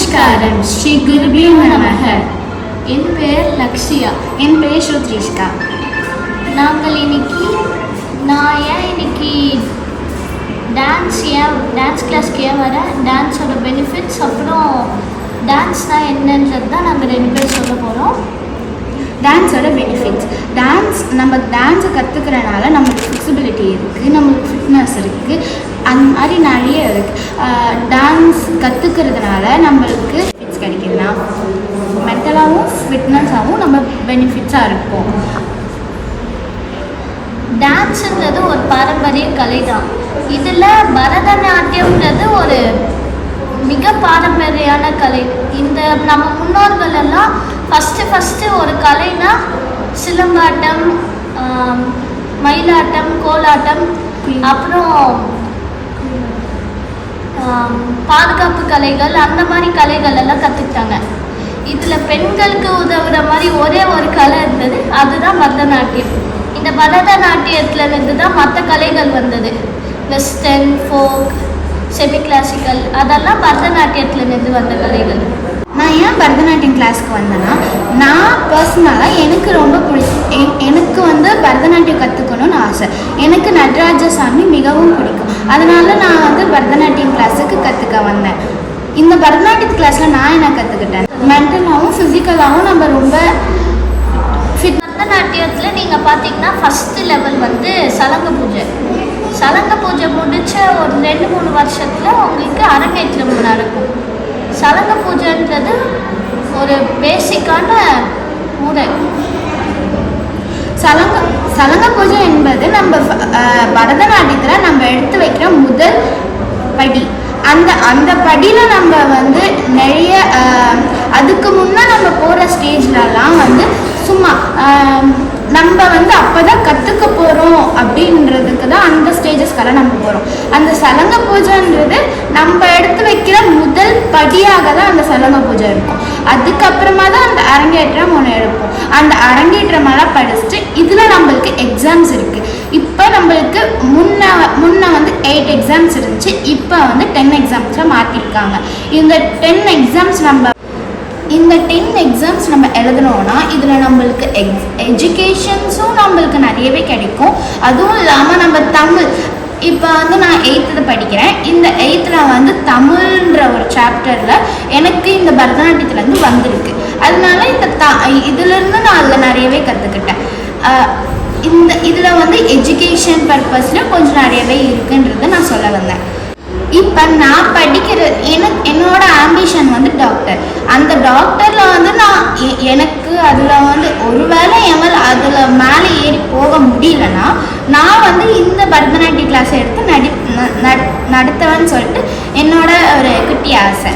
நமஸ்காரம். ஸ்ரீ குருபியோ நமக. என் பெயர் லக்ஷியா. என் பெயர் ஸ்ருத்ரிஷ்கா. நான் இன்னைக்கு டான்ஸ் கிளாஸ்க்கு ஏன் வரேன், டான்ஸோட பெனிஃபிட்ஸ், அப்புறம் டான்ஸ்னால் என்னன்றது தான் நாங்கள் 2 பேர் சொல்ல போகிறோம். டான்ஸோட பெனிஃபிட்ஸ். நம்ம டான்ஸை கற்றுக்கிறனால நம்மளுக்கு ஃப்ளெக்சிபிலிட்டி இருக்குது, நம்மளுக்கு ஃபிட்னஸ் இருக்குது, அந்த மாதிரி நிறைய இருக்குது. டான்ஸ் கற்றுக்கிறதுனால நம்மளுக்கு ஃபிட்ஸ் கிடைக்குதுன்னா மென்டலாகவும் ஃபிட்னஸாகவும் நம்ம பெனிஃபிட்ஸாக இருப்போம். டான்ஸுன்றது ஒரு பாரம்பரிய கலை தான். இதில் பரதநாட்டியம்ன்றது ஒரு மிக பாரம்பரியான கலை. இந்த நம்ம முன்னோர்கள் எல்லாம் ஃபஸ்ட்டு ஒரு கலைனா சிலம்பாட்டம், மயிலாட்டம், கோலாட்டம், அப்புறம் பாதுகாப்பு கலைகள், அந்த மாதிரி கலைகள் எல்லாம் கற்றுக்கிட்டாங்க. இதில் பெண்களுக்கு உதவுற மாதிரி ஒரே ஒரு கலை இருந்தது, அதுதான் பரதநாட்டியம். இந்த பரதநாட்டியத்துலேருந்து தான் மற்ற கலைகள் வந்தது. வெஸ்டர்ன், ஃபோக், செமி கிளாசிக்கல், அதெல்லாம் பரதநாட்டியத்துலேருந்து வந்த கலைகள். நான் ஏன் பரதநாட்டியம் கிளாஸ்க்கு வந்தேன்னா, நான் பர்சனலாக எனக்கு ரொம்ப எனக்கு பரதநாட்டியம் கற்றுக்கணும்னு ஆசை. எனக்கு நடராஜசாமி மிகவும் பிடிக்கும். அதனால் நான் பரதநாட்டியம் கிளாஸுக்கு கற்றுக்க வந்தேன். இந்த பரதநாட்டியம் கிளாஸில் நான் என்ன கற்றுக்கிட்டேன், மென்டலாகவும் ஃபிசிக்கலாகவும் நம்ம ரொம்ப பரதநாட்டியத்தில் நீங்கள் பார்த்தீங்கன்னா ஃபஸ்ட்டு லெவல் சலங்க பூஜை. சலங்க பூஜை முடித்த ஒரு 2-3 வருஷத்தில் உங்களுக்கு அரங்கேற்றம் நடக்கும். சலங்க பூஜைன்றது ஒரு பேசிக்கான முறை. சலங்க பூஜை என்பது நம்ம பரதநாட்டியத்தில் நம்ம எடுத்து வைக்கிற முதல் படி. அந்த படியில் நம்ம நிறைய அதுக்கு முன்னே நம்ம போகிற ஸ்டேஜ்லலாம் சும்மா நம்ம அப்போ தான் கற்றுக்க போகிறோம் அப்படின்றதுக்கு தான் அந்த ஸ்டேஜஸ்க்கெல்லாம் நம்ம போகிறோம். அந்த சலங்க பூஜைன்றது நம்ம எடுத்து வைக்கிற முதல் படியாக தான் அந்த சலங்க பூஜை இருக்கும். அதுக்கப்புறமா தான் அந்த அரங்கேற்றம் ஒன்று எடுப்போம். அந்த அரங்கேற்றமெல்லாம் படிச்சுட்டு இதில் நம்மளுக்கு எக்ஸாம்ஸ் இருக்குது. இப்போ நம்மளுக்கு முன்ன 8 எக்ஸாம்ஸ் இருந்துச்சு, இப்போ 10 எக்ஸாம்ஸாக மாற்றிருக்காங்க. இந்த 10 எக்ஸாம்ஸ் நம்ம எழுதணும்னா இதில் நம்மளுக்கு எஜுகேஷன்ஸும் நம்மளுக்கு நிறையவே கிடைக்கும். அதுவும் இல்லாமல் நம்ம தமிழ், இப்போ நான் 8th படிக்கிறேன். இந்த 8th தமிழ்ன்ற ஒரு சாப்டரில் எனக்கு இந்த பரதநாட்டியத்துலேருந்து வந்திருக்கு. அதனால இதிலேருந்து நான் அதில் நிறையவே கற்றுக்கிட்டேன். இதில் எஜுகேஷன் பர்பஸில் கொஞ்சம் நிறையவே இருக்குன்றதை நான் சொல்ல வந்தேன். இப்போ நான் என்னோட ஆம்பிஷன் டாக்டர். அந்த டாக்டரில் நான் எனக்கு அதில் ஒருவேளை என்னால் அதில் மேலே ஏறி போக முடியலன்னா நான் இந்த பரதநாட்டிய கிளாஸ் எடுத்து நடத்துவேன்னு சொல்லிட்டு என்னோட ஒரு குட்டி ஆசை.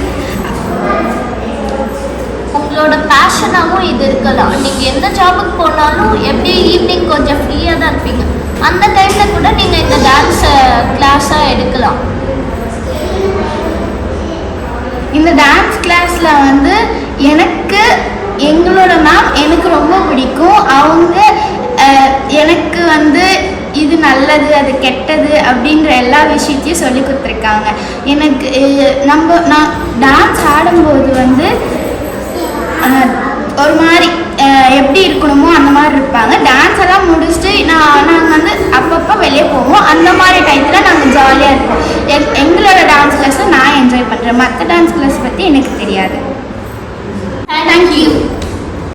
உங்களோட பேஷனாகவும் இது இருக்கலாம். நீங்கள் எந்த ஜாபுக்கு போனாலும் எப்படி ஈவினிங் கொஞ்சம் ஃப்ரீயாக தான் இருப்பீங்க. அந்த டைமில் கூட நீங்கள் இந்த டான்ஸ் கிளாஸாக எடுக்கலாம். இந்த டான்ஸ் கிளாஸில் எங்களோட மேம் எனக்கு ரொம்ப பிடிக்கும். அவங்க எனக்கு இது நல்லது அது கெட்டது அப்படின்ற எல்லா விஷயத்தையும் சொல்லி கொடுத்துருக்காங்க. எனக்கு நான் டான்ஸ் ஆடும்போது ஒரு மாதிரி எப்படி இருக்கணுமோ அந்த மாதிரி இருப்பாங்க. டான்ஸ் எல்லாம் முடிச்சுட்டு நாங்கள் அப்பப்போ வெளியே போவோம். அந்த மாதிரி டைத்தில் நாங்கள் ஜாலியாக இருப்போம். எங்களோட டான்ஸ் கிளாஸை நான் என்ஜாய் பண்ணுறேன். மற்ற டான்ஸ் கிளாஸ் பற்றி எனக்கு தெரியாது. தேங்க்யூ.